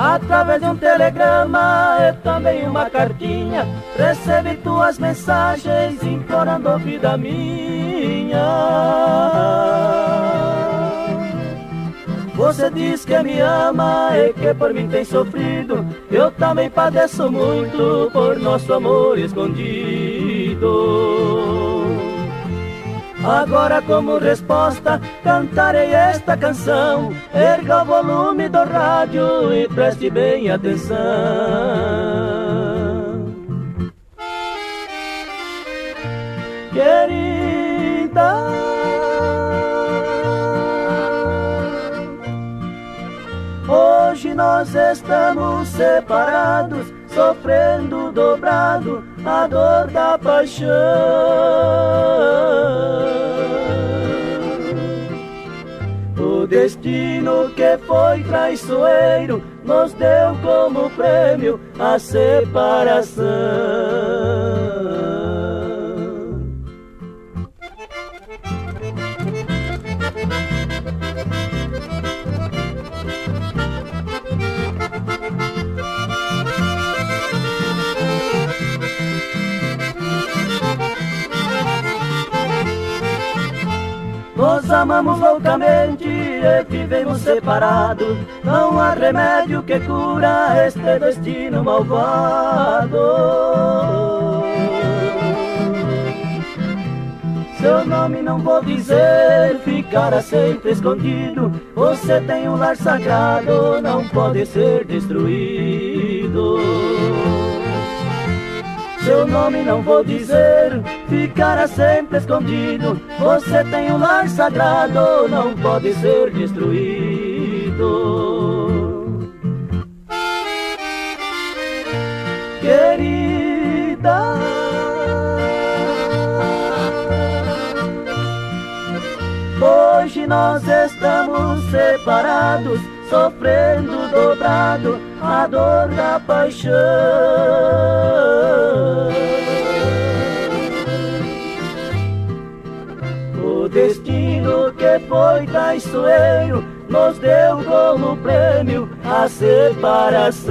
Através de um telegrama e também uma cartinha, recebi tuas mensagens implorando vida minha. Você diz que me ama e que por mim tem sofrido. Eu também padeço muito por nosso amor escondido. Agora como resposta cantarei esta canção. Erga o volume do rádio e preste bem atenção. Querida, hoje nós estamos separados, sofrendo dobrado a dor da paixão. O destino que foi traiçoeiro nos deu como prêmio a separação. Nos amamos loucamente e vivemos separados. Não há remédio que cura este destino malvado. Seu nome não vou dizer, ficará sempre escondido. Você tem um lar sagrado, não pode ser destruído. Seu nome não vou dizer, ficará sempre escondido. Você tem um lar sagrado, não pode ser destruído. Querida, hoje nós estamos separados, sofrendo dobrado a dor da paixão. O destino que foi traiçoeiro nos deu como prêmio a separação.